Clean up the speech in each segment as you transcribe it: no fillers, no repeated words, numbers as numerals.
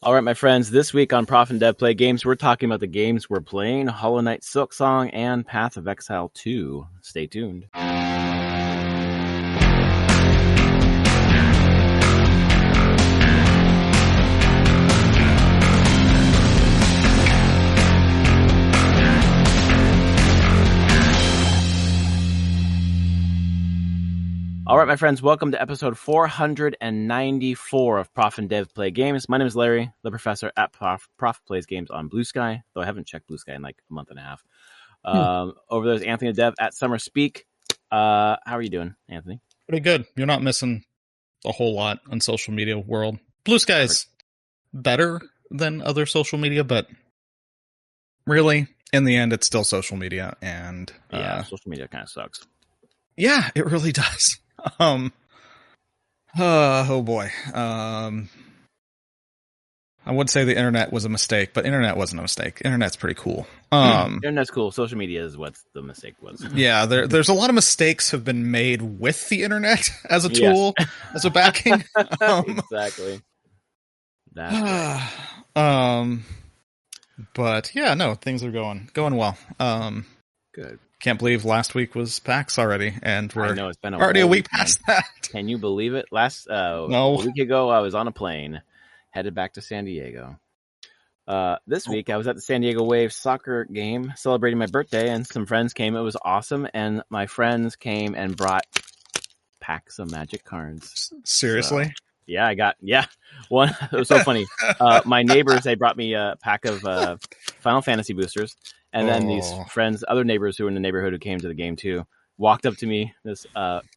All right, my friends, this week on Prof and Dev Play Games, we're talking about the games we're playing, Hollow Knight, Silksong, and Path of Exile 2. Stay tuned. All right, my friends, welcome to episode 494 of Prof and Dev Play Games. My name is Larry, the professor at Prof Plays Games on Blue Sky, though I haven't checked Blue Sky in like a month and a half. Over there's Anthony Dev at Summer Speak. How are you doing, Anthony? Pretty good. You're not missing a whole lot on social media world. Blue Sky is better than other social media, but really, in the end, it's still social media. And yeah, social media kind of sucks. Yeah, it really does. Oh boy. I would say the internet was a mistake, but internet wasn't a mistake. Internet's pretty cool. Internet's cool. Social media is what the mistake was. Yeah, there's a lot of mistakes have been made with the internet as a tool, as a backing. Exactly. That's right. But yeah, no, things are going well. Good. Can't believe last week was PAX already, and we're it's been already a week past that. Can you believe it? A week ago, I was on a plane, headed back to San Diego. This week, I was at the San Diego Wave soccer game, celebrating my birthday, and some friends came. It was awesome, and my friends came and brought packs of Magic cards. Seriously? So, yeah, I got one. It was so funny. My neighbors, they brought me a pack of Final Fantasy boosters. And then these friends, other neighbors who were in the neighborhood who came to the game too, walked up to me, this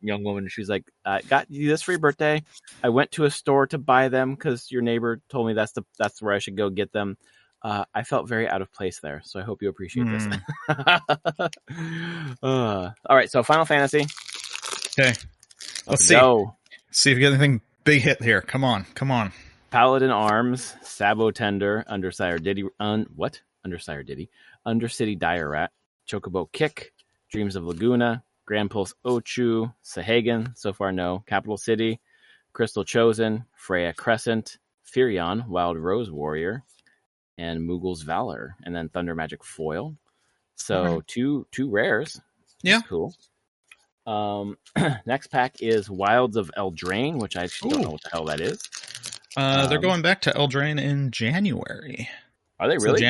young woman. She's like, got you this for your birthday. I went to a store to buy them because your neighbor told me that's where I should go get them. I felt very out of place there. So I hope you appreciate this. All right. So Final Fantasy. Okay. Let's see. Go. See if you get anything big hit here. Come on. Paladin Arms, Sabo Tender, Undersire Diddy. Undersire Diddy. Undercity Dire Rat, Chocobo Kick, Dreams of Laguna, Grand Pulse Ochu, Sahagan, so far no, Capital City, Crystal Chosen, Freya Crescent, Firion, Wild Rose Warrior, and Moogle's Valor, and then Thunder Magic Foil. So two rares. Yeah. That's cool. Next pack is Wilds of Eldraine, which I actually don't know what the hell that is. They're going back to Eldraine in January. Are they really? So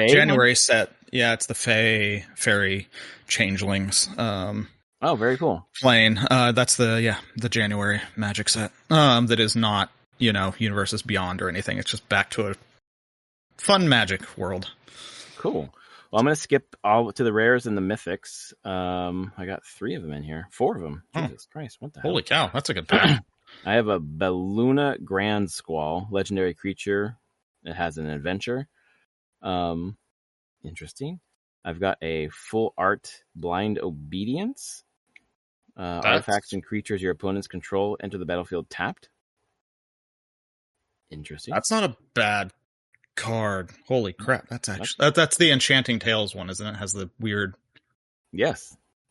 January set. Yeah, it's the Fairy Changelings. Oh, very cool. Playing. That's the January Magic set. That is not, Universes Beyond or anything. It's just back to a fun Magic world. Cool. Well, I'm going to skip all to the rares and the mythics. I got 3 of them in here. 4 of them. Jesus Christ, what the hell? Holy cow, that's a good pack. I have a Belluna Grand Squall, legendary creature. It has an adventure. Interesting. I've got a full art Blind Obedience. Artifacts and creatures your opponents control enter the battlefield tapped. Interesting. That's not a bad card. Holy crap! That's actually that's the Enchanting Tales one, isn't it? It has the weird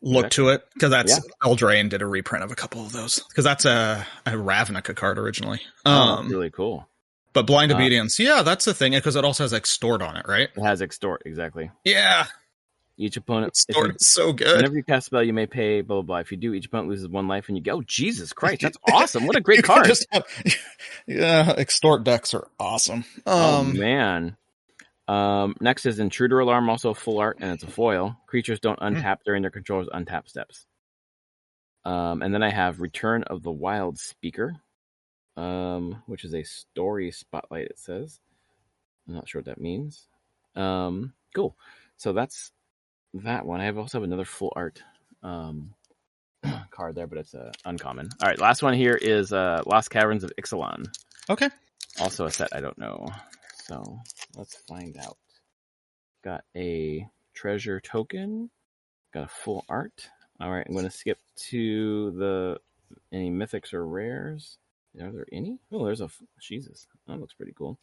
look to it, because that's Eldraine did a reprint of a couple of those, because that's a Ravnica card originally. Really cool. But Blind Obedience, that's the thing, because it also has Extort on it, right? It has Extort, exactly. Yeah. Each opponent... Extort is so good. Whenever you cast a spell, you may pay blah, blah, blah. If you do, each opponent loses 1 life, and you go, Jesus Christ, that's awesome. What a great card. Extort decks are awesome. Oh, man. Next is Intruder Alarm, also full art, and it's a foil. Creatures don't untap during their controller's untap steps. And then I have Return of the Wild Speaker. Which is a story spotlight, it says. I'm not sure what that means. Cool. So that's that one. I also have another full art card there, but it's uncommon. All right, last one here is Lost Caverns of Ixalan. Okay. Also a set I don't know. So let's find out. Got a treasure token. Got a full art. All right, I'm going to skip to any mythics or rares. Are there any? Oh, there's Jesus. That looks pretty cool.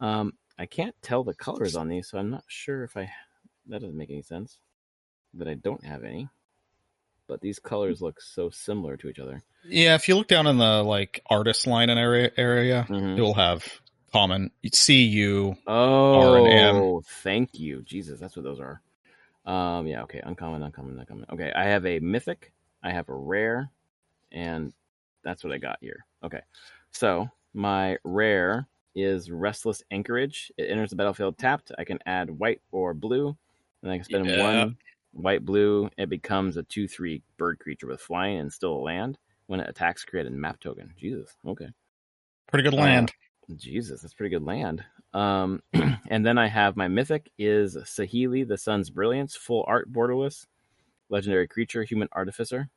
I can't tell the colors on these, so I'm not sure if that doesn't make any sense. That I don't have any. But these colors look so similar to each other. Yeah, if you look down in the artist line and area, it will have common. CU. Oh, thank you. Jesus, that's what those are. Yeah, okay. Uncommon. Okay, I have a mythic, I have a rare, and that's what I got here. Okay. So my rare is Restless Anchorage. It enters the battlefield tapped. I can add white or blue, and I can spend one white blue. It becomes a 2/3 bird creature with flying and still a land. When it attacks, create a map token. Jesus. Okay. Pretty good land. Jesus, that's pretty good land. And then I have my mythic is Sahili, the Sun's Brilliance, full art, borderless, legendary creature, human artificer.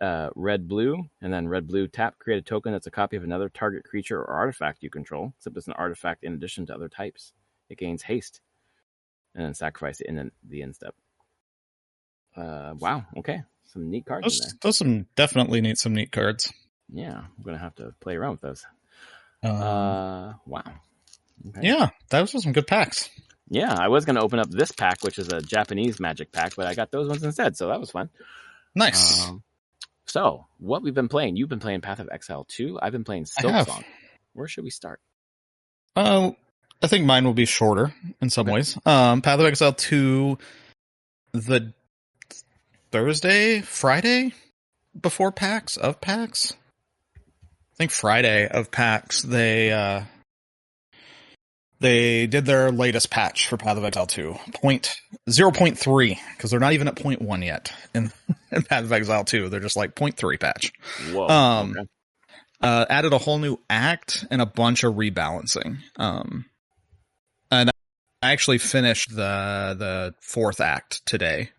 Red blue, and then red blue tap, create a token that's a copy of another target creature or artifact you control, except it's an artifact in addition to other types. It gains haste, and then sacrifice it in the end step. Wow, okay, some neat cards in there. Those definitely need some neat cards. Yeah, I'm gonna have to play around with those. Wow. Okay. Yeah, those were some good packs. Yeah, I was gonna open up this pack, which is a Japanese Magic pack, but I got those ones instead, so that was fun. Nice. So, what we've been playing, you've been playing Path of Exile 2. I've been playing Silksong. Where should we start? I think mine will be shorter in some ways. Path of Exile 2, the Friday before PAX, of PAX? I think Friday of PAX, they did their latest patch for Path of Exile 2, 0.3, because they're not even at 0.1 yet in Path of Exile 2. They're just like 0.3 patch. Whoa. Okay. Added a whole new act and a bunch of rebalancing. And I actually finished the fourth act today.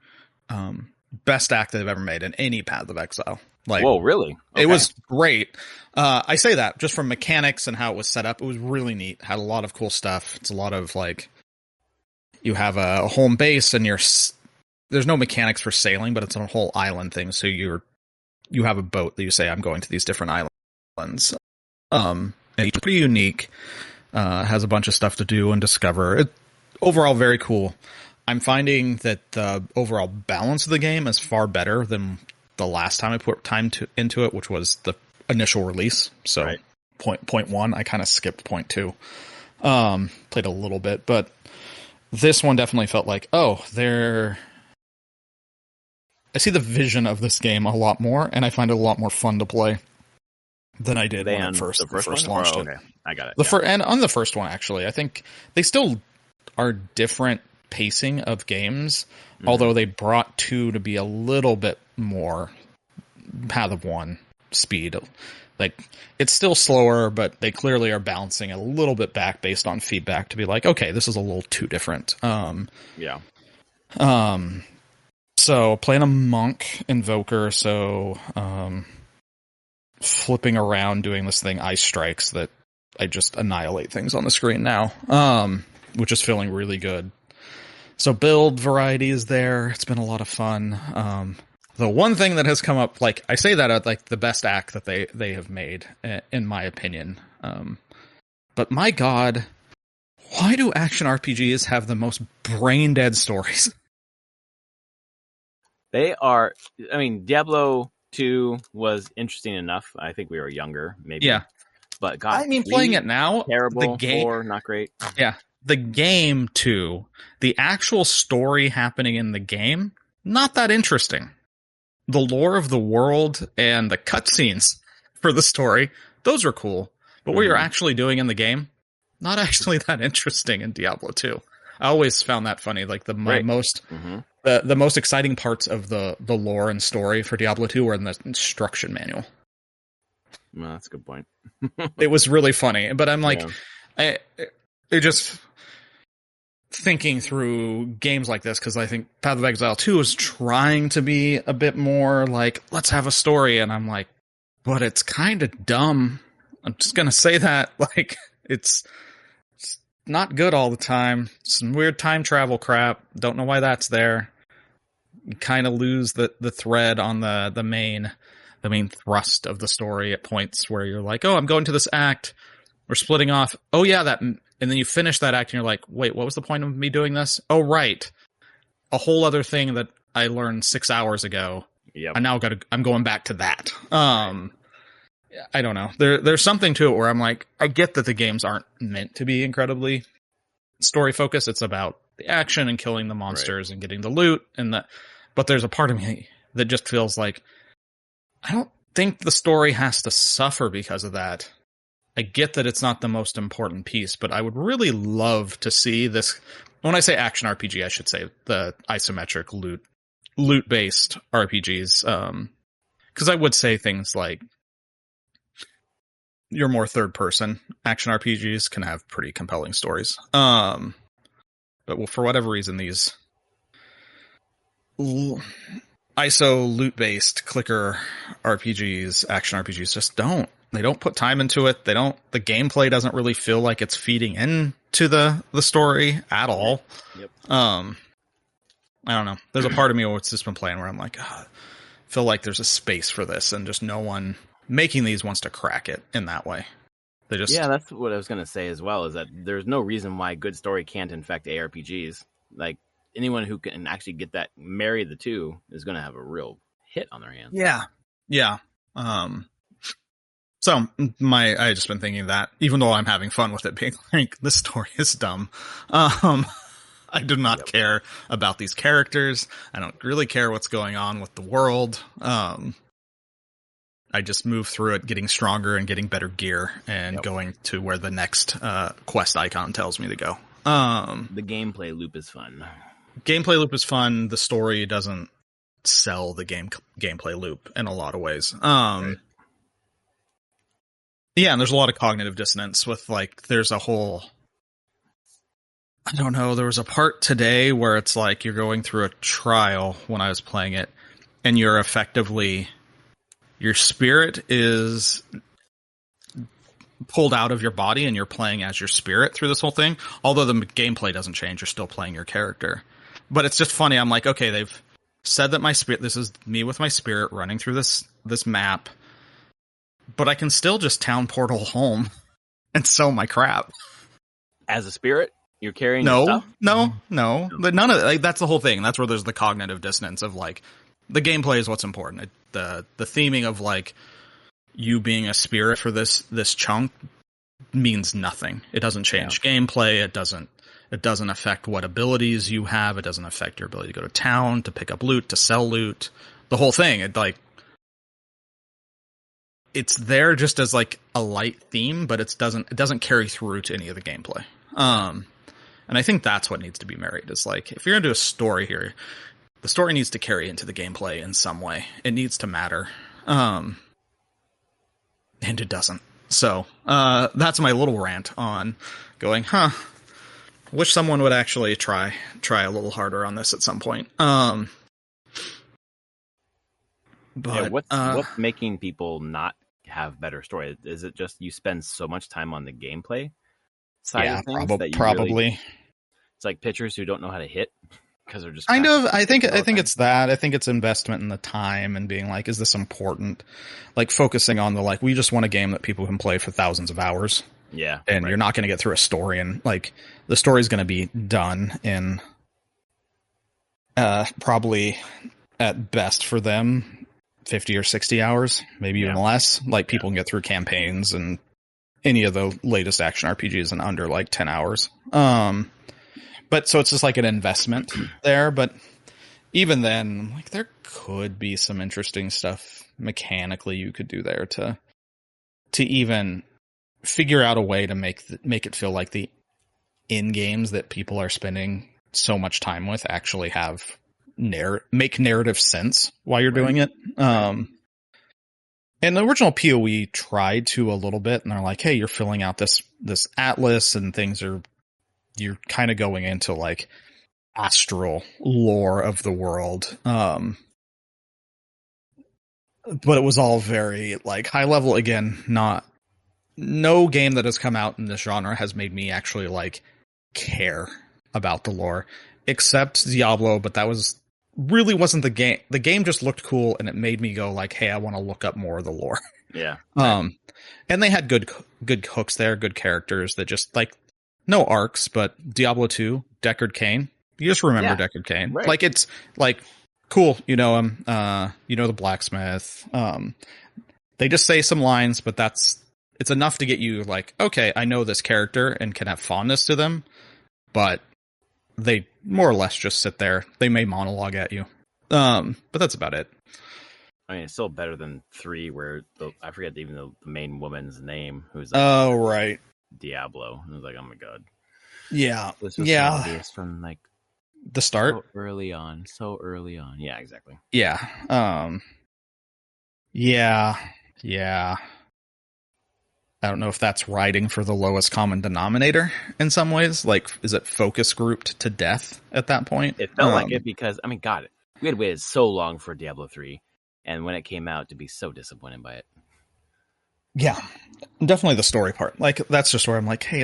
Best act that I've ever made in any Path of Exile. Like, whoa, really? Okay. It was great. I say that just from mechanics and how it was set up. It was really neat. Had a lot of cool stuff. It's a lot of like, you have a home base and there's no mechanics for sailing, but it's a whole island thing. So you have a boat that you say, I'm going to these different islands. And it's pretty unique. Has a bunch of stuff to do and discover. Overall, very cool. I'm finding that the overall balance of the game is far better than the last time I put time into it, which was the initial release. So right. Point 1, I kind of skipped point 2. Played a little bit, but this one definitely felt like, I see the vision of this game a lot more, and I find it a lot more fun to play than I did when I first launched it. Okay. I got it. And on the first one, actually, I think they still are different pacing of games, although they brought 2 to be a little bit more Path of 1 speed. Like, it's still slower, but they clearly are balancing a little bit back based on feedback to be like, okay, this is a little too different. Yeah. So playing a monk invoker, so flipping around doing this thing, Ice Strikes, that I just annihilate things on the screen now, which is feeling really good. So build variety is there. It's been a lot of fun. The one thing that has come up, like I say that at like the best act that they have made, in my opinion. But my God, why do action RPGs have the most brain dead stories? They are. I mean, Diablo 2 was interesting enough. I think we were younger, maybe. Yeah. But God, I mean, playing it now, terrible. The game, 4, not great. Yeah. The game, too, the actual story happening in the game, not that interesting. The lore of the world and the cutscenes for the story, those are cool. But what you're actually doing in the game, not actually that interesting in Diablo 2. I always found that funny. Like the most exciting parts of the lore and story for Diablo 2 were in the instruction manual. Well, that's a good point. It was really funny, but I'm like, it just thinking through games like this, because I think Path of Exile 2 is trying to be a bit more like, let's have a story, and I'm like, but it's kind of dumb. I'm just gonna say that, like, it's not good all the time. Some weird time travel crap. Don't know why that's there. You kind of lose the thread on the main thrust of the story at points where you're like, oh, I'm going to this act. We're splitting off. Oh yeah, and then you finish that act and you're like, wait, what was the point of me doing this? Oh, right. A whole other thing that I learned 6 hours ago. Yep. I'm going back to that. I don't know. There's something to it where I'm like, I get that the games aren't meant to be incredibly story focused. It's about the action and killing the monsters and getting the loot but there's a part of me that just feels like I don't think the story has to suffer because of that. I get that it's not the most important piece, but I would really love to see this. When I say action RPG, I should say the isometric loot-based RPGs. Because I would say things like your more third-person action RPGs can have pretty compelling stories. But for whatever reason, these ISO loot-based clicker RPGs, action RPGs, just don't. They don't put time into it. The gameplay doesn't really feel like it's feeding into the story at all. Yep. I don't know. There's a part of me what's just been playing where I'm like, I feel like there's a space for this, and just no one making these wants to crack it in that way. Yeah, that's what I was going to say as well, is that there's no reason why good story can't infect ARPGs. Like, anyone who can actually marry the two is going to have a real hit on their hands. Yeah. So I just been thinking that, even though I'm having fun with it being like, this story is dumb. I do not care about these characters. I don't really care what's going on with the world. I just move through it, getting stronger and getting better gear and going to where the next quest icon tells me to go. The gameplay loop is fun. The story doesn't sell the gameplay loop in a lot of ways. Yeah, and there's a lot of cognitive dissonance with, like, there's a whole, I don't know, there was a part today where it's like you're going through a trial when I was playing it, and you're effectively, your spirit is pulled out of your body and you're playing as your spirit through this whole thing. Although the gameplay doesn't change, you're still playing your character. But it's just funny, I'm like, okay, they've said that my spirit, this is me with my spirit running through this map, but I can still just town portal home and sell my crap. As a spirit? You're carrying your stuff? No. But none of like, that's the whole thing. That's where there's the cognitive dissonance of, like, the gameplay is what's important. The theming of, like, you being a spirit for this chunk means nothing. It doesn't change gameplay. It doesn't affect what abilities you have. It doesn't affect your ability to go to town, to pick up loot, to sell loot. The whole thing. It's there just as, like, a light theme, but it doesn't carry through to any of the gameplay. And I think that's what needs to be married. Is, like, if you're going to do a story here, the story needs to carry into the gameplay in some way. It needs to matter. And it doesn't. So, that's my little rant on going, wish someone would actually try a little harder on this at some point. But what's making people not have better story? Is it just you spend so much time on the gameplay side of things that you probably really, it's like pitchers who don't know how to hit because they're just kind of. I think it's that. I think it's investment in the time and being like, is this important? Like, focusing on the, like, we just want a game that people can play for thousands of hours. Yeah, and you're not going to get through a story, and, like, the story's going to be done in probably at best for them 50 or 60 hours, maybe even less. Like, people can get through campaigns and any of the latest action RPGs in under, like, 10 hours. But so it's just like an investment there. But even then, like, there could be some interesting stuff mechanically you could do there to even figure out a way to make it feel like the in games that people are spending so much time with actually have make narrative sense while you're doing it. And the original PoE tried to a little bit, and they're like, hey, you're filling out this atlas and you're kind of going into, like, astral lore of the world. But it was all very, like, high level. Again, no game that has come out in this genre has made me actually, like, care about the lore, except Diablo, but that really wasn't the game. The game just looked cool, and it made me go, like, hey, I want to look up more of the lore. Yeah. And they had good hooks there, good characters that just, like, no arcs, but Diablo 2, Deckard Cain. You just remember Deckard Cain. Right. Like, it's, like, cool. You know him. You know the blacksmith. They just say some lines, but it's enough to get you like, okay, I know this character and can have fondness to them, but they more or less just sit there. They may monologue at you. But that's about it. I mean, it's still better than 3, where I forget even the main woman's name, who's like, oh, right, Diablo. I was like, oh my god, yeah, this was so obvious from like the start, so early on. Yeah, exactly. Yeah, yeah. I don't know if that's riding for the lowest common denominator in some ways. Like, is it focus grouped to death at that point? It felt like it because, I mean, God, we had waited so long for Diablo 3, and when it came out, to be so disappointed by it. Yeah, definitely the story part. Like, that's just where I'm like, hey,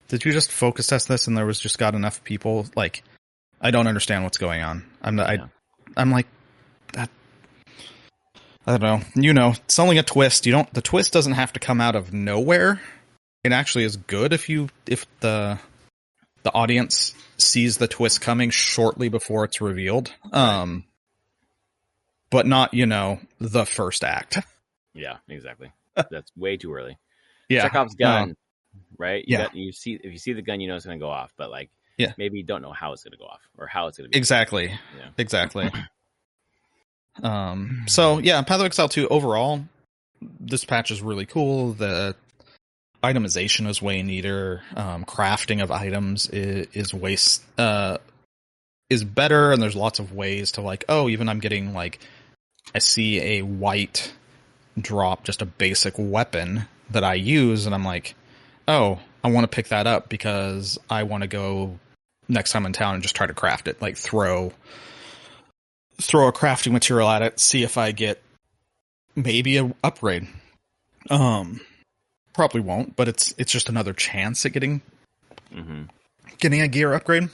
did you just focus test this and there was just got enough people? Like, I don't understand what's going on. I'm like, that. I don't know. It's only a twist. The twist doesn't have to come out of nowhere. It actually is good if the audience sees the twist coming shortly before it's revealed. Right. But not, the first act. Yeah, exactly. That's way too early. Yeah. Chekhov's gun, right? If you see the gun, it's going to go off, but like, maybe you don't know how it's going to go off or how it's going to be. Exactly. Yeah. Exactly. So yeah, Path of Exile 2 overall, this patch is really cool. The itemization is way neater. Crafting of items is better, and there's lots of ways to like, even I'm getting like, I see a white drop, just a basic weapon that I use, and I'm like, I want to pick that up because I want to go next time in town and just try to craft it, like throw a crafting material at it, see if I get maybe an upgrade. Probably won't, but it's just another chance at getting a gear upgrade.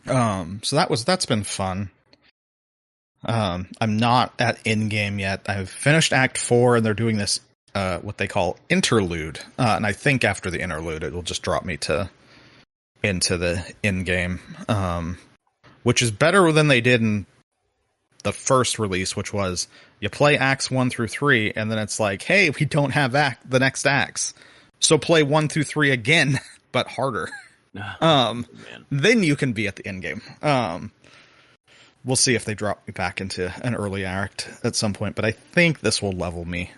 So that's been fun. I'm not at in-game yet. I've finished Act 4, and they're doing this what they call interlude. And I think after the interlude, it will just drop me into the in-game, which is better than they did in the first release, which was you play acts 1 through 3, and then it's like, hey, we don't have the next acts, so play 1 through 3 again, but harder. Then you can be at the end game. We'll see if they drop me back into an early act at some point, but I think this will level me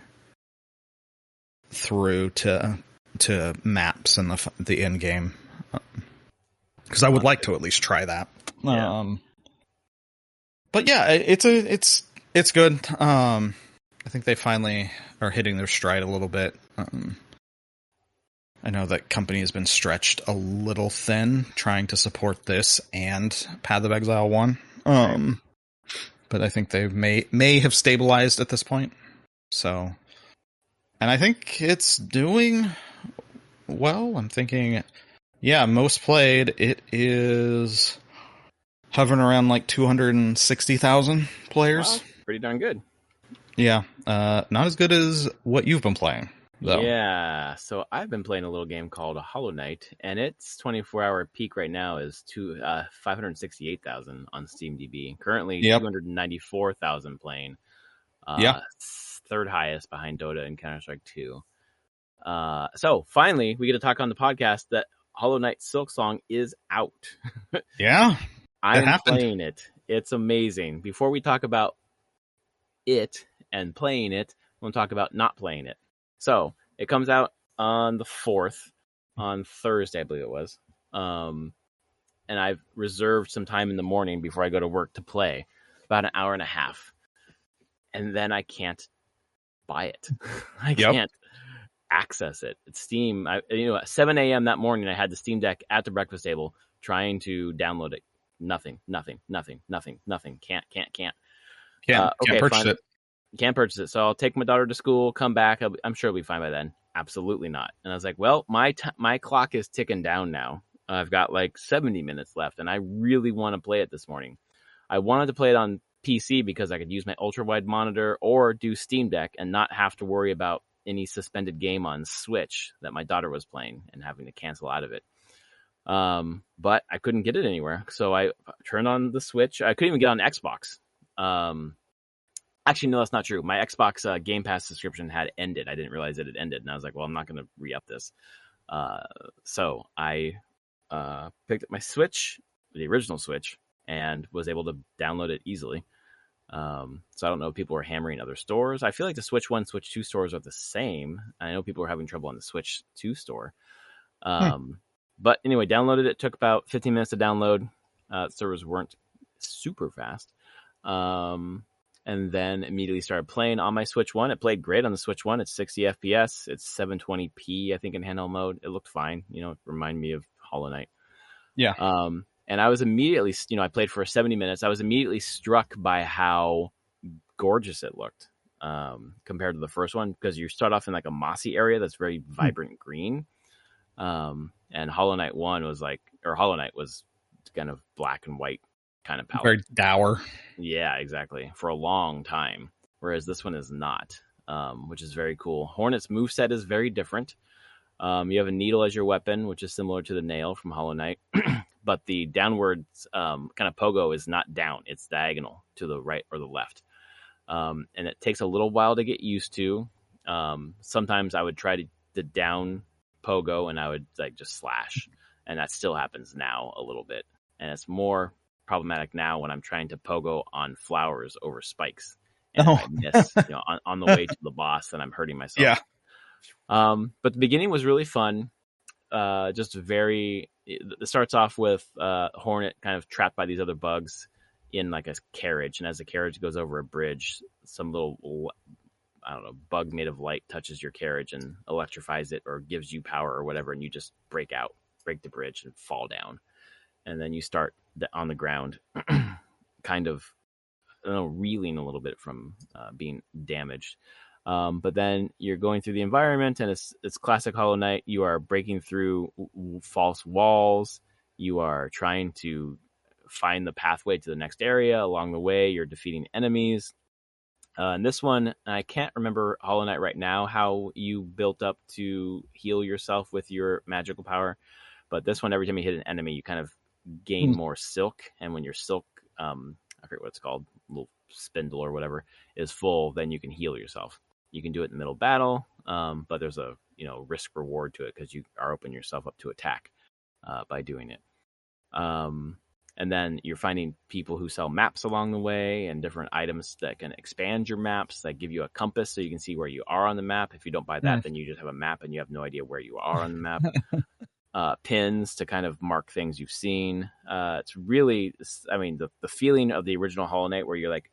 through to maps and the end game, because I would like to at least try that. Yeah. But yeah, it's good. I think they finally are hitting their stride a little bit. I know that company has been stretched a little thin trying to support this and Path of Exile 1. But I think they may have stabilized at this point. So, and I think it's doing well. I'm thinking, most played, it is hovering around like 260,000 players. Wow, pretty darn good. Yeah, not as good as what you've been playing, though. Yeah, so I've been playing a little game called Hollow Knight, and its 24-hour peak right now is 568,000 on SteamDB. Currently, 294,000 playing. Third highest behind Dota and Counter-Strike 2. So finally, we get to talk on the podcast that Hollow Knight Silksong is out. Yeah. I'm playing it. It's amazing. Before we talk about it and playing it, we'll talk about not playing it. So it comes out on the 4th, on Thursday, I believe it was. And I've reserved some time in the morning before I go to work to play, about an hour and a half. And then I can't buy it. I can't access it. It's Steam. At 7 a.m. that morning, I had the Steam Deck at the breakfast table trying to download it. Nothing. Can't purchase it. Can't purchase it. So I'll take my daughter to school, come back. I'm sure it'll be fine by then. Absolutely not. And I was like, well, my clock is ticking down now. I've got like 70 minutes left, and I really want to play it this morning. I wanted to play it on PC because I could use my ultra wide monitor or do Steam Deck and not have to worry about any suspended game on Switch that my daughter was playing and having to cancel out of it. But I couldn't get it anywhere. So I turned on the Switch. I couldn't even get on Xbox. I actually, no, that's not true. My Xbox Game Pass subscription had ended. I didn't realize it had ended, and I was like, well, I'm not going to re-up this. So I picked up my Switch, the original Switch, and was able to download it easily. So I don't know if people are hammering other stores. I feel like the Switch 1, Switch 2 stores are the same. I know people are having trouble on the Switch 2 store. But anyway, downloaded it. Took about 15 minutes to download. Servers weren't super fast. And then immediately started playing on my Switch 1. It played great on the Switch 1. It's 60 FPS. It's 720p, I think, in handheld mode. It looked fine. It reminded me of Hollow Knight. Yeah. And I was immediately, I played for 70 minutes. I was immediately struck by how gorgeous it looked compared to the first one, because you start off in like a mossy area that's very vibrant green. And Hollow Knight 1 was Hollow Knight was kind of black and white kind of palette. Very dour. Yeah, exactly. For a long time. Whereas this one is not, which is very cool. Hornet's moveset is very different. You have a needle as your weapon, which is similar to the nail from Hollow Knight. But the downwards kind of pogo is not down. It's diagonal to the right or the left. And it takes a little while to get used to. Sometimes I would try to down pogo and I would just slash. And that still happens now a little bit. And it's more problematic now when I'm trying to pogo on flowers over spikes. And I miss on the way to the boss, and I'm hurting myself. Yeah. But the beginning was really fun. It starts off with Hornet kind of trapped by these other bugs in like a carriage. And as the carriage goes over a bridge, some little, I don't know, bug made of light touches your carriage and electrifies it or gives you power or whatever. And you just break the bridge and fall down. And then you start on the ground, kind of reeling a little bit from being damaged. But then you're going through the environment, and it's classic Hollow Knight. You are breaking through false walls. You are trying to find the pathway to the next area. Along the way, you're defeating enemies. And this one, I can't remember Hollow Knight right now, how you built up to heal yourself with your magical power. But this one, every time you hit an enemy, you kind of gain more silk. And when your silk, I forget what it's called, little spindle or whatever, is full, then you can heal yourself. You can do it in the middle of battle, but there's a risk reward to it because you are opening yourself up to attack by doing it. And then you're finding people who sell maps along the way and different items that can expand your maps, that give you a compass so you can see where you are on the map. If you don't buy that, then you just have a map and you have no idea where you are on the map. Pins to kind of mark things you've seen. It's really, the feeling of the original Hollow Knight where you're like,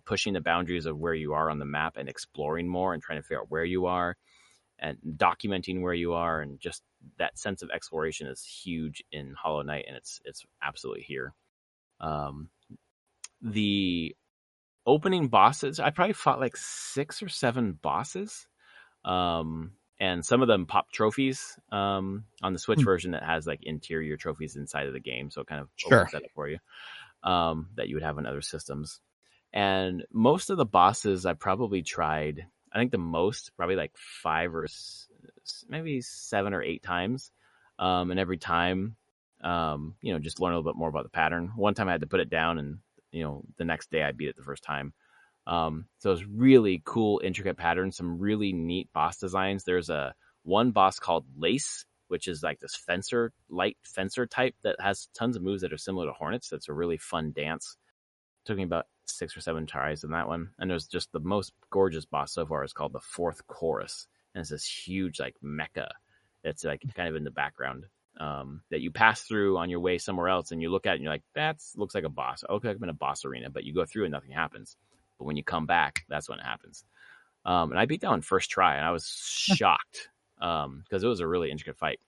pushing the boundaries of where you are on the map and exploring more and trying to figure out where you are and documenting where you are, and just that sense of exploration is huge in Hollow Knight, and it's absolutely here. The opening bosses, I probably fought like 6 or 7 bosses, and some of them pop trophies on the Switch version that has like interior trophies inside of the game, so it kind of opens that up for you, that you would have on other systems. And most of the bosses I probably tried, I think the most, probably like 5 or maybe 7 or 8 times. And every time, just learn a little bit more about the pattern. One time I had to put it down, and, the next day I beat it the first time. So it's really cool, intricate patterns, some really neat boss designs. There's one boss called Lace, which is like this light fencer type that has tons of moves that are similar to Hornets. That's a really fun dance. Took me about 6 or 7 tries in that one. And there's just the most gorgeous boss so far is called the Fourth Chorus. And it's this huge like mecha that's like kind of in the background that you pass through on your way somewhere else. And you look at it and you're like, that looks like a boss. Okay, I'm in a boss arena, but you go through and nothing happens. But when you come back, that's when it happens. And I beat that one first try, and I was shocked because it was a really intricate fight.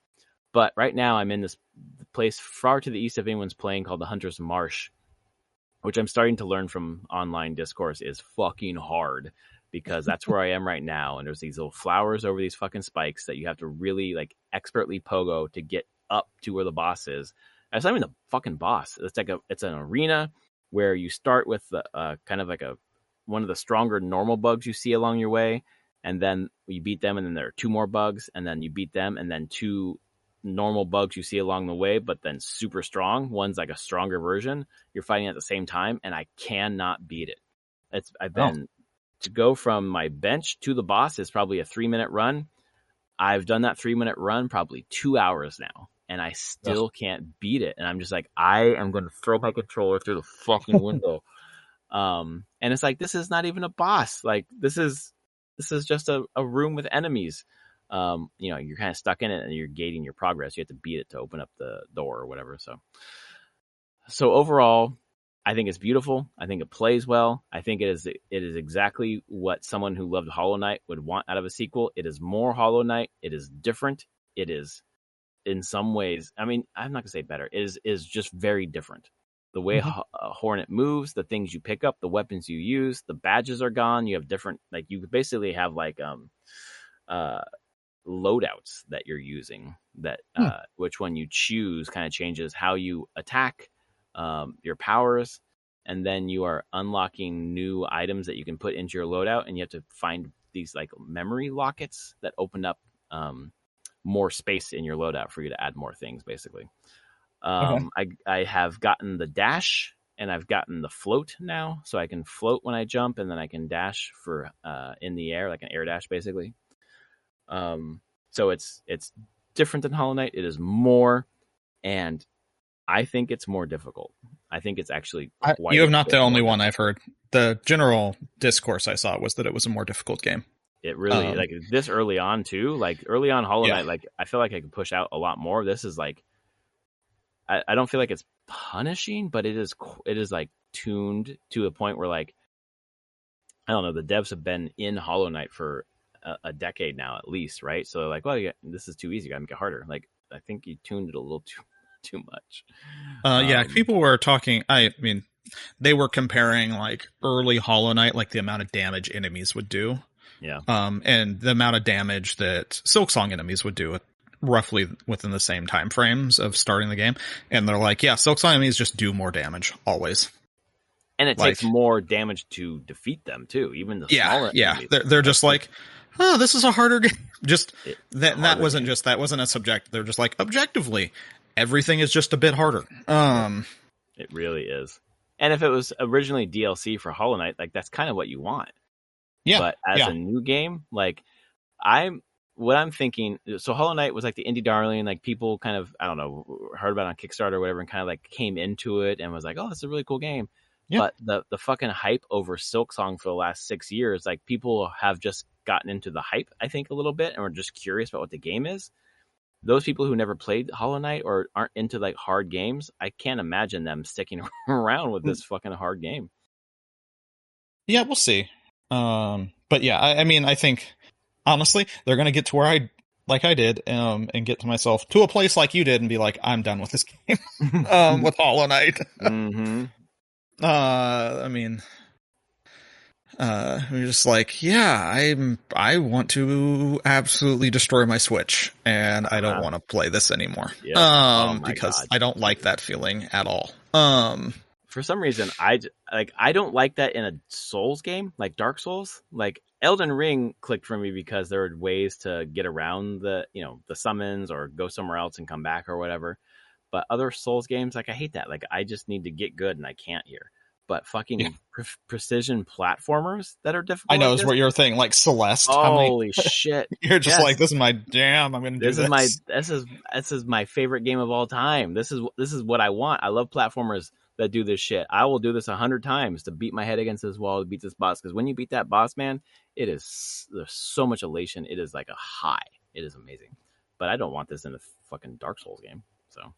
But right now I'm in this place far to the east of anyone's playing called the Hunter's Marsh, which I'm starting to learn from online discourse is fucking hard, because that's where I am right now. And there's these little flowers over these fucking spikes that you have to really like expertly pogo to get up to where the boss is. It's not even the fucking boss. It's an arena where you start with kind of like one of the stronger normal bugs you see along your way. And then you beat them, and then there are 2 more bugs, and then you beat them, and then 2 normal bugs you see along the way, but then super strong. One's like a stronger version. You're fighting at the same time, and I cannot beat it. I've been to go from my bench to the boss is probably a 3-minute run. I've done that 3-minute run probably 2 hours now, and I still can't beat it. And I'm just like, I am going to throw my controller through the fucking window. And it's like, this is not even a boss. Like, this is just a room with enemies. You're kind of stuck in it, and you're gating your progress. You have to beat it to open up the door or whatever. So overall, I think it's beautiful. I think it plays well. I think it is exactly what someone who loved Hollow Knight would want out of a sequel. It is more Hollow Knight. It is different. It is, in some ways, I mean, I'm not going to say better. It is just very different. The way Hornet moves, the things you pick up, the weapons you use, the badges are gone. You have different, like, you basically have like loadouts that you're using that which one you choose kind of changes how you attack, your powers, and then you are unlocking new items that you can put into your loadout, and you have to find these like memory lockets that open up more space in your loadout for you to add more things, basically. I have gotten the dash, and I've gotten the float now, so I can float when I jump, and then I can dash for in the air, like an air dash, basically. So it's different than Hollow Knight. It is more, and I think it's more difficult. I think it's actually quite. You have not the only one I've heard. The general discourse I saw was that it was a more difficult game. It really, like, this early on too. Like, early on Hollow Knight, like, I feel like I could push out a lot more. This is like, I don't feel like it's punishing, but it is like tuned to a point where, like, I don't know, the devs have been in Hollow Knight for a decade now at least, right? So they're like, well, this is too easy, gotta make it harder. Like, I think you tuned it a little too much. People were talking, I mean, they were comparing like early Hollow Knight, like the amount of damage enemies would do, and the amount of damage that Silksong enemies would do roughly within the same time frames of starting the game. And they're like, Silksong enemies just do more damage always, and it takes more damage to defeat them too, even the smaller enemies. They're just like, oh, this is a harder game. Just that wasn't a subject. They're just like, objectively, everything is just a bit harder. It really is. And if it was originally DLC for Hollow Knight, like, that's kind of what you want. Yeah. But as a new game, like, I'm thinking, so Hollow Knight was like the indie darling, like, people kind of, I don't know, heard about it on Kickstarter or whatever, and kind of like came into it and was like, oh, this is a really cool game. Yeah. But the fucking hype over Silksong for the last 6 years, like, people have just gotten into the hype, I think, a little bit, and were just curious about what the game is. Those people who never played Hollow Knight or aren't into like hard games, I can't imagine them sticking around with this fucking hard game. Yeah, we'll see. But yeah, I mean, I think honestly, they're going to get to where I did, and get to myself to a place like you did and be like, I'm done with this game, with Hollow Knight. Mm-hmm. I mean, we're just like, I want to absolutely destroy my Switch, and I don't want to play this anymore. Yeah. Because God. I don't like that feeling at all. For some reason, I don't like that in a Souls game, like Dark Souls. Like, Elden Ring clicked for me because there were ways to get around the summons or go somewhere else and come back or whatever. But other Souls games, like, I hate that. Like, I just need to get good, and I can't here. But fucking precision platformers that are difficult. I know, is what you're thinking, like Celeste. Holy shit! You're just like, this is my jam. I'm going to do this. This is my favorite game of all time. This is what I want. I love platformers that do this shit. I will do this 100 times to beat my head against this wall, to beat this boss. Because when you beat that boss, man, there's so much elation. It is like a high. It is amazing. But I don't want this in a fucking Dark Souls game. So.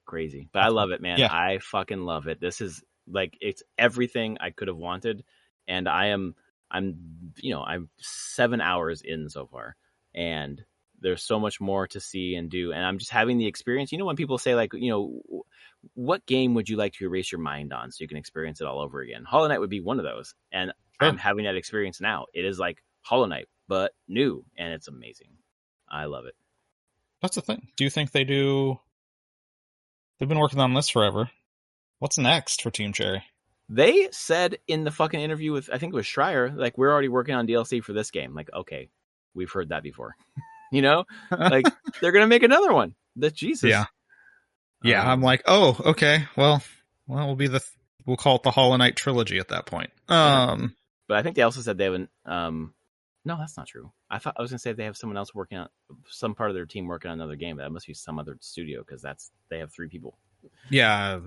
Crazy, but I love it, man. Yeah. I fucking love it. This is like, it's everything I could have wanted, and I'm 7 hours in so far, and there's so much more to see and do, and I'm just having the experience. When people say, like, what game would you like to erase your mind on so you can experience it all over again? Hollow Knight would be one of those, and I'm having that experience now. It is like Hollow Knight, but new, and it's amazing. I love it. That's the thing. Do you think they do? They've been working on this forever. What's next for Team Cherry? They said in the fucking interview with, I think it was Schreier, like, we're already working on DLC for this game. Like, okay, we've heard that before. Like, they're going to make another one. Jesus. Yeah. Yeah, I'm like, oh, okay. Well, we'll be the we'll call it the Hollow Knight trilogy at that point. But I think they also said they haven't. No, that's not true. I was gonna say they have someone else working on some part of their team working on another game. That must be some other studio because they have 3 people. Yeah.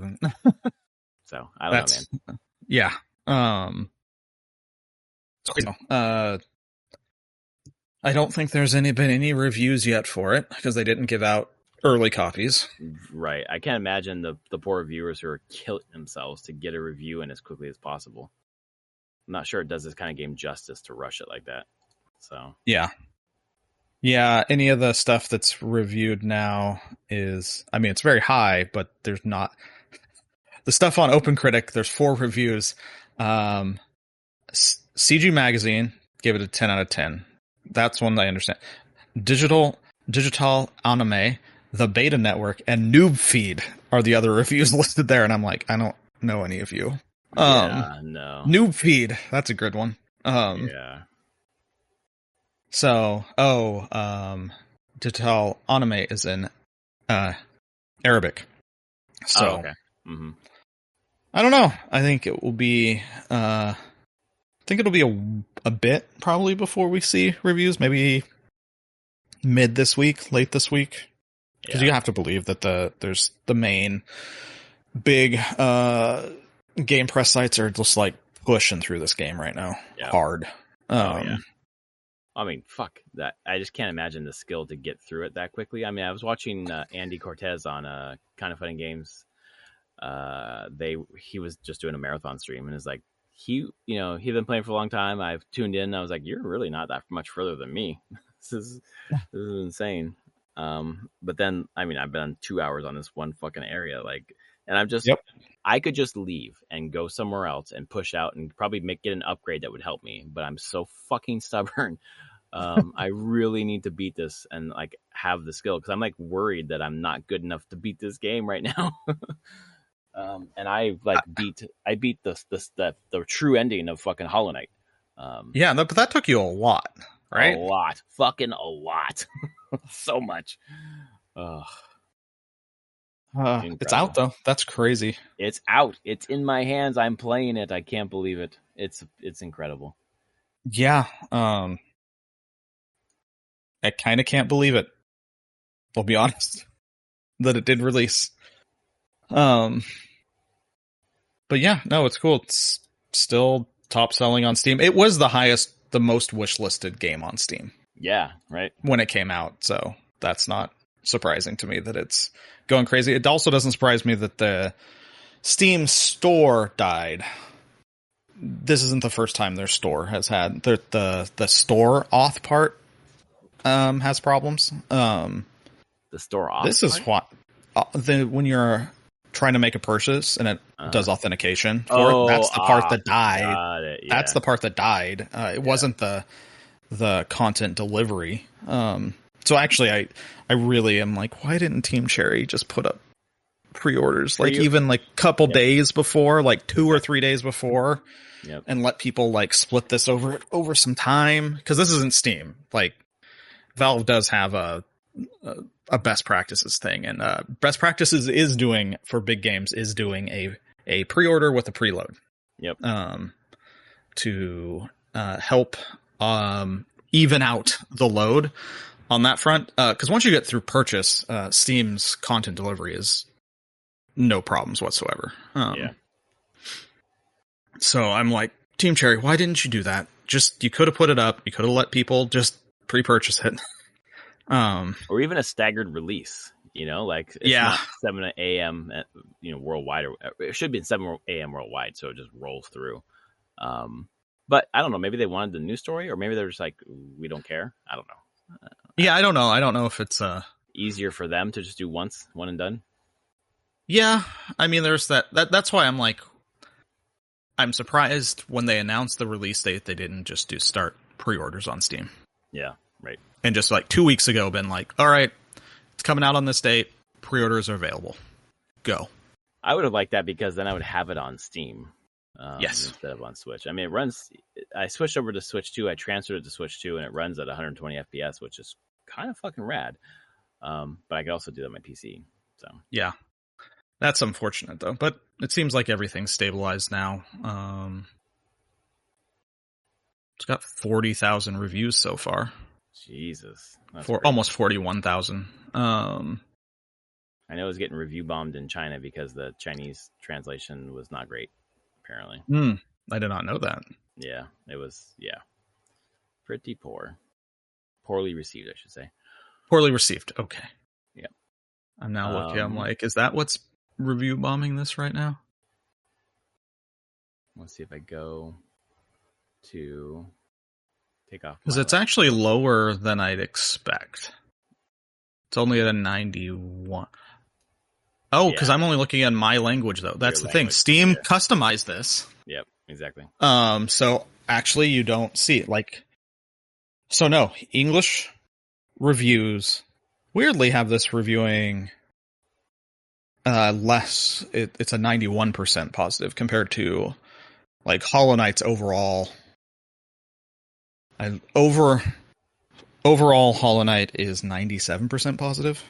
So I don't know, man. Yeah. I don't think there's been any reviews yet for it because they didn't give out early copies. Right. I can't imagine the poor reviewers who are killing themselves to get a review in as quickly as possible. I'm not sure it does this kind of game justice to rush it like that. So yeah. Any of the stuff that's reviewed now is, I mean, it's very high, but there's not the stuff on OpenCritic. There's 4 reviews. CG Magazine gave it a 10 out of 10. That's one that I understand. Digital Anime, The Beta Network, and Noob Feed are the other reviews listed there, and I'm like, I don't know any of you. No. Noob Feed, that's a good one. Yeah. So, Digital Anime is in Arabic. So, okay. Mm-hmm. I don't know. I think it will be. I think it'll be a bit probably before we see reviews. Maybe late this week, because you have to believe that there's the main big game press sites are just like pushing through this game right now, hard. I mean, fuck that. I just can't imagine the skill to get through it that quickly. I mean, I was watching Andy Cortez on Kind of Funny Games. He was just doing a marathon stream, and is like, he'd been playing for a long time. I've tuned in. And I was like, you're really not that much further than me. This is insane. But then, I mean, I've been 2 hours on this one fucking area, like, and I'm just, I could just leave and go somewhere else and push out and probably get an upgrade that would help me. But I'm so fucking stubborn. I really need to beat this and like have the skill, because I'm like worried that I'm not good enough to beat this game right now. And I beat the true ending of fucking Hollow Knight. But that took you a lot, right? Fucking a lot, so much. It's out though. That's crazy. It's out. It's in my hands. I'm playing it. I can't believe it. It's incredible. Yeah. I kind of can't believe it. I'll be honest that it did release. But yeah, no, it's cool. It's still top selling on Steam. It was the most wish-listed game on Steam. Yeah, right. When it came out, so that's not surprising to me that it's going crazy. It also doesn't surprise me that the Steam store died. This isn't the first time their store has had the store auth part has problems. The store auth. This is what when you're trying to make a purchase and it does authentication for it. That's the part that died. That's the part that died. It wasn't the content delivery. So actually, I really am like, why didn't Team Cherry just put up pre-orders like even like couple days before, like 2 or 3 days before, and let people like split this over some time? Because this isn't Steam. Like Valve does have a best practices thing, and best practices is doing for big games is doing a pre-order with a preload. To help even out the load on that front, because once you get through purchase, Steam's content delivery is no problems whatsoever. So I'm like, Team Cherry, why didn't you do that? You could have put it up. You could have let people just pre-purchase it. Or even a staggered release, like it's not 7 a.m. Worldwide, or it should be at 7 a.m. worldwide, so it just rolls through. But I don't know, maybe they wanted the news story, or maybe they're just like, we don't care. I don't know. I don't know. I don't know if it's easier for them to just do one and done. Yeah, I mean, there's that's why I'm like, I'm surprised when they announced the release date, they didn't just start pre-orders on Steam. Yeah, right. And just like 2 weeks ago, been like, all right, it's coming out on this date. Pre-orders are available. Go. I would have liked that, because then I would have it on Steam. Yes. Instead of on Switch. I mean, it runs. I switched over to Switch 2. I transferred it to Switch 2, and it runs at 120 FPS, which is kind of fucking rad. But I could also do that on my PC. So yeah. That's unfortunate, though. But it seems like everything's stabilized now. It's got 40,000 reviews so far. Jesus. For almost 41,000. I know it was getting review bombed in China because the Chinese translation was not great, apparently. I did not know that. Yeah, it was, pretty poor. Poorly received, I should say. Poorly received. Okay. Yeah. I'm now looking. I'm like, is that what's review bombing this right now? Let's see if I go to take off. Because it's actually lower than I'd expect. It's only at a 91. Oh, because I'm only looking at my language, though. That's the thing. Steam customized this. Yep, exactly. So actually, you don't see it. Like, so no, English reviews weirdly have this reviewing less. It's a 91% positive compared to like Hollow Knight's overall. Overall, Hollow Knight is 97% positive.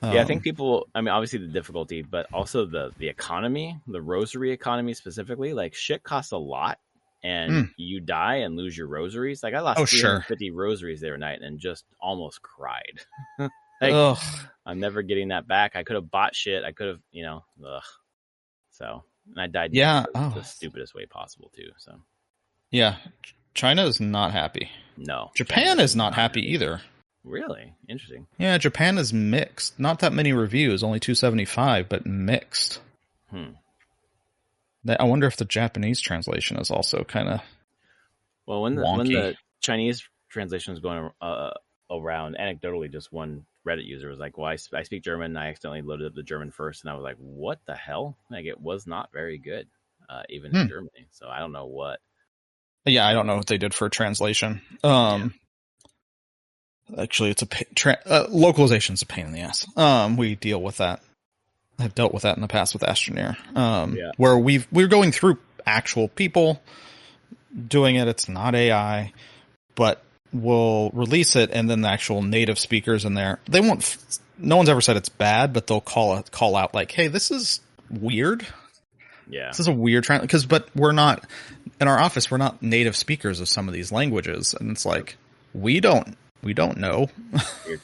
Yeah, I think people, I mean, obviously the difficulty, but also the economy, the rosary economy specifically, like shit costs a lot and you die and lose your rosaries. Like I lost 350 rosaries the other night and just almost cried. Like, I'm never getting that back. I could have bought shit. I could have, So, and I died the stupidest way possible too. So, yeah, China is not happy. No. Japan is not happy either. Really? Interesting. Yeah, Japan is mixed. Not that many reviews, only 275, but mixed. I wonder if the Japanese translation is also kind of when the Chinese translation was going around, anecdotally, just one Reddit user was like, well, I speak German, and I accidentally loaded up the German first, and I was like, what the hell? Like, it was not very good, even in Germany. So I don't know what. Yeah, I don't know what they did for translation. Actually, it's localization's a pain in the ass. We deal with that. I've dealt with that in the past with Astroneer. Where we're going through actual people doing it. It's not AI, but we'll release it, and then the actual native speakers in there, they won't. No one's ever said it's bad, but they'll call out like, "Hey, this is weird." Yeah, this is a weird trend but we're not in our office. We're not native speakers of some of these languages, and it's like we don't know.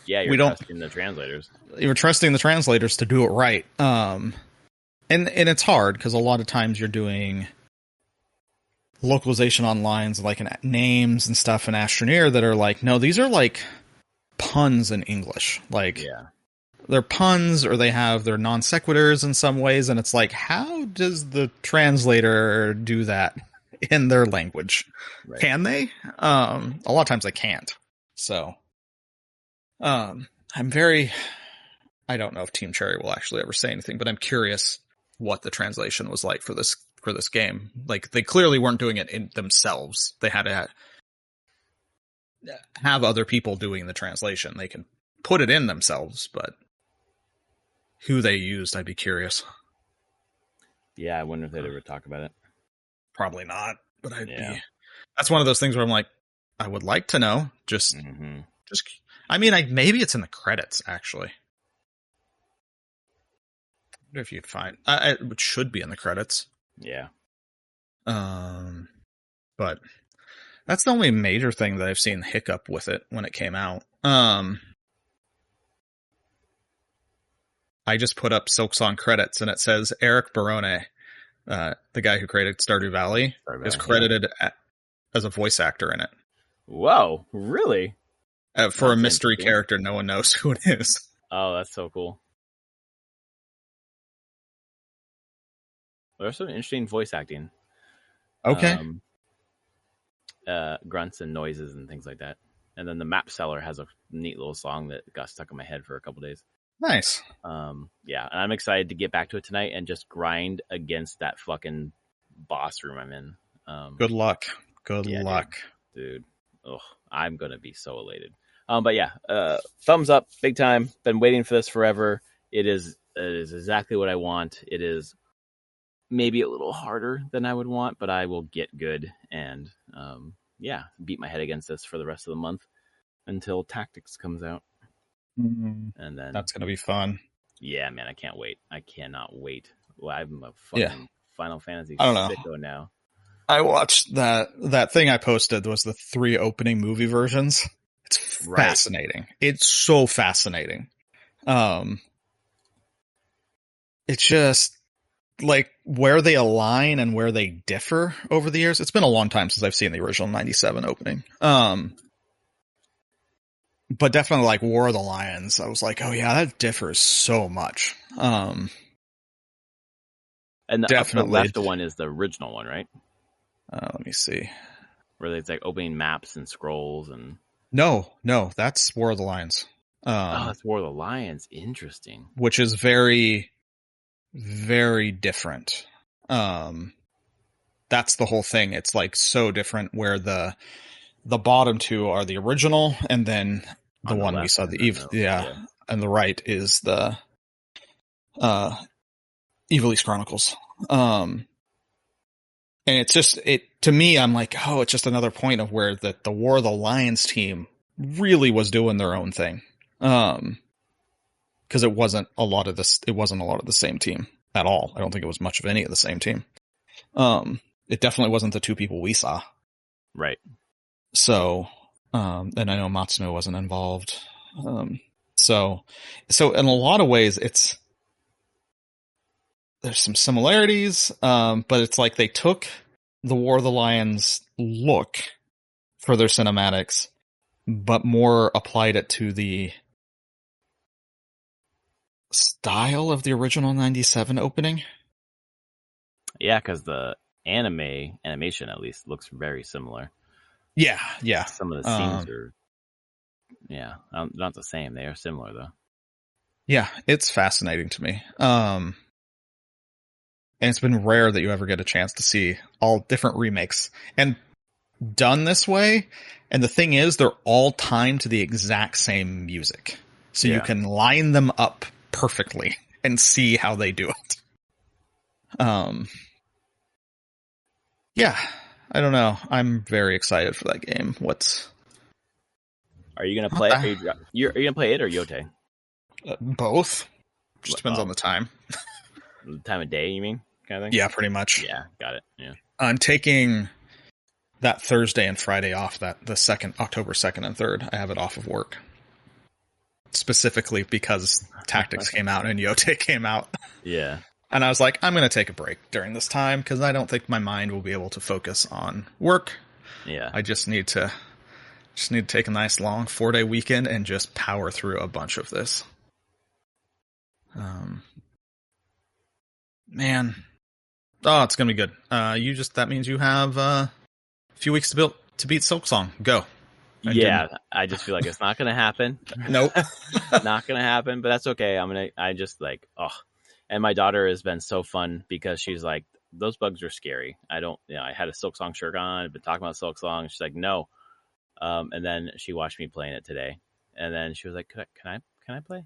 You're trusting the translators. You're trusting the translators to do it right. And it's hard because a lot of times you're doing localization on lines like in names and stuff in Astroneer that are like, no, these are like puns in English. Like, they're puns or they have their non sequiturs in some ways. And it's like, how does the translator do that in their language? Right. Can they? A lot of times they can't. So, I don't know if Team Cherry will actually ever say anything, but I'm curious what the translation was like for this game. Like, they clearly weren't doing it in themselves. They had to have other people doing the translation. They can put it in themselves, but who they used, I'd be curious. Yeah, I wonder if they'd ever talk about it. Probably not, but I'd be. That's one of those things where I'm like, I would like to know. I mean, maybe it's in the credits, actually. I wonder if you'd find it should be in the credits. Yeah. But that's the only major thing that I've seen hiccup with it when it came out. I just put up Silksong credits, and it says Eric Barone, the guy who created Stardew Valley, is credited as a voice actor in it. Whoa, really? For a mystery character, no one knows who it is. Oh, that's so cool. There's some interesting voice acting. Okay. Grunts and noises and things like that. And then the map seller has a neat little song that got stuck in my head for a couple days. Nice. Yeah, and I'm excited to get back to it tonight and just grind against that fucking boss room I'm in. Good luck. Good luck. Dude. Oh, I'm going to be so elated. But yeah, thumbs up, big time. Been waiting for this forever. It is exactly what I want. It is maybe a little harder than I would want, but I will get good and beat my head against this for the rest of the month until Tactics comes out. And then that's going to be fun. Yeah, man, I can't wait. I cannot wait. Well, I'm a fucking Final Fantasy sicko now. I watched that thing I posted was the 3 opening movie versions. It's fascinating. It's so fascinating. It's just like where they align and where they differ over the years. It's been a long time since I've seen the original 97 opening. But definitely like War of the Lions. I was like, oh yeah, that differs so much. And the definitely left one is the original one, right? Let me see. Where it's like opening maps and scrolls and. No, that's War of the Lions. That's War of the Lions. Interesting. Which is very, very different. That's the whole thing. It's like so different where the bottom 2 are the original, and then the one we saw, the Eve, and the right is the Evil East Chronicles. And it's just, to me, I'm like, oh, it's just another point of where the War of the Lions team really was doing their own thing. Because it wasn't a lot of the same team at all. I don't think it was much of any of the same team. It definitely wasn't the 2 people we saw. Right. So, and I know Matsuno wasn't involved. So in a lot of ways, there's some similarities, but it's like they took the War of the Lions look for their cinematics, but more applied it to the style of the original 97 opening. Yeah, because the animation at least looks very similar. Yeah. Some of the scenes are, not the same. They are similar though. Yeah, it's fascinating to me. And it's been rare that you ever get a chance to see all different remakes and done this way. And the thing is, they're all timed to the exact same music. So you can line them up perfectly and see how they do it. Yeah, I don't know. I'm very excited for that game. Are you going to play it? Are you going to play it or Yote? Both. Just depends on the time. The time of day, you mean? Kind of thing? Yeah, pretty much. Yeah, got it. Yeah. I'm taking that Thursday and Friday off, the October 2nd and 3rd. I have it off of work. Specifically because Tactics came out and Yote came out. Yeah. And I was like, I'm going to take a break during this time because I don't think my mind will be able to focus on work. Yeah. I just need to take a nice long 4-day weekend and just power through a bunch of this. Man. Oh, it's going to be good. That means you have a few weeks to beat Silksong. Go. I just feel like it's not going to happen. Nope. Not going to happen, but that's okay. And my daughter has been so fun because she's like, those bugs are scary. I had a Silksong shirt on, I've been talking about Silksong. She's like, no. And then she watched me playing it today. And then she was like, can I play?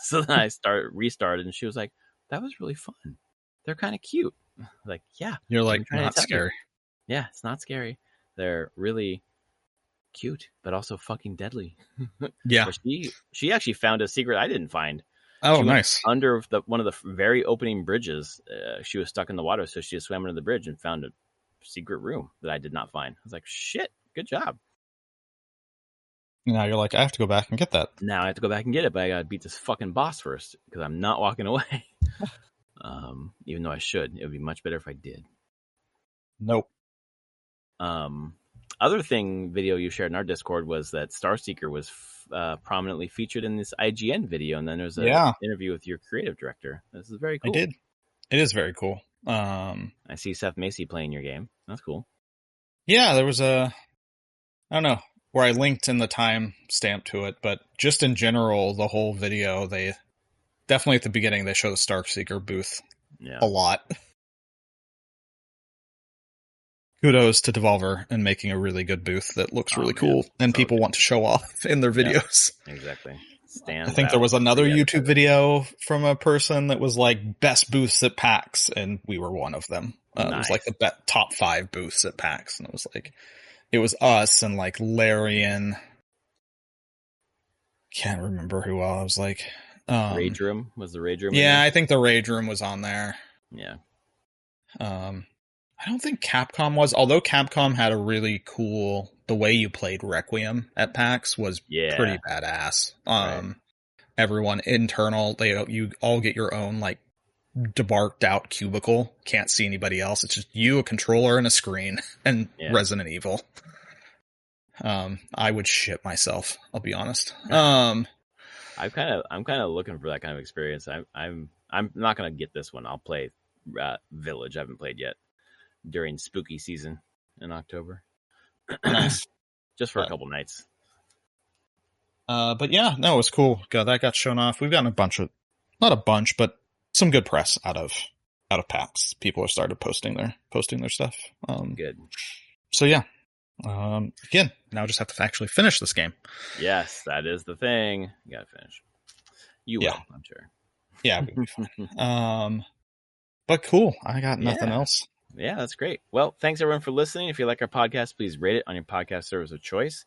So then I restarted and she was like, that was really fun. They're kind of cute. Like, yeah. You're like, not scary. Yeah, it's not scary. They're really cute, but also fucking deadly. Yeah. So she actually found a secret I didn't find. Oh, nice. Under one of the very opening bridges, she was stuck in the water, so she just swam under the bridge and found a secret room that I did not find. I was like, shit, good job. Now you're like, I have to go back and get that. Now I have to go back and get it, but I gotta beat this fucking boss first, because I'm not walking away. Even though I should. It would be much better if I did. Nope. Other video you shared in our Discord was that Starseeker was prominently featured in this IGN video, and then there's an interview with your creative director. This is very cool. I did. It is very cool. I see Seth Macy playing your game. That's cool. Yeah, there was I don't know where I linked in the time stamp to it, but just in general, the whole video, they definitely at the beginning, they show the Starseeker booth a lot. Kudos to Devolver and making a really good booth that looks really cool and people want to show off in their videos. Yeah, exactly. I think there was another YouTube video from a person that was like best booths at PAX, and we were one of them. Nice. It was like the top 5 booths at PAX, and it was us and like Larry and can't remember who else. I was like, Rage Room was the Rage Room. Yeah, I think the Rage Room was on there. Yeah. I don't think Capcom was, although Capcom had a really cool, the way you played Requiem at PAX was pretty badass. Right. Everyone internal, you all get your own like debarked out cubicle. Can't see anybody else. It's just you, a controller, and a screen, and Resident Evil. I would shit myself. I'll be honest. I'm kind of looking for that kind of experience. I'm not gonna get this one. I'll play Village. I haven't played yet during spooky season in October. Nice. Just for a couple nights. But yeah, no, it was cool. That got shown off. We've gotten not a bunch, but some good press out of PAX. People have started posting their stuff. Good. So yeah. Again, now I just have to actually finish this game. Yes, that is the thing. You gotta finish. You will, I'm sure. Yeah, we'll be fine. But cool. I got nothing else. Yeah, that's great. Well, thanks everyone for listening. If you like our podcast, please rate it on your podcast service of choice.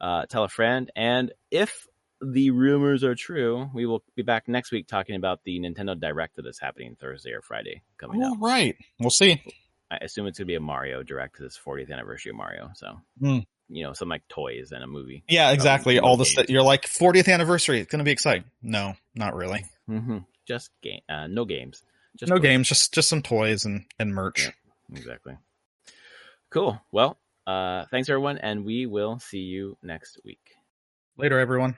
Tell a friend. And if the rumors are true, we will be back next week talking about the Nintendo Direct that is happening Thursday or Friday coming up. Right. We'll see. I assume it's going to be a Mario Direct because it's 40th anniversary of Mario. So, some like toys and a movie. Yeah, exactly. All the stuff. You're like 40th anniversary. It's going to be exciting. No, not really. Mm-hmm. Just no games. Just no toys. Games. Just some toys and merch. Yeah, exactly. Cool. Well, thanks everyone, and we will see you next week. Later, everyone.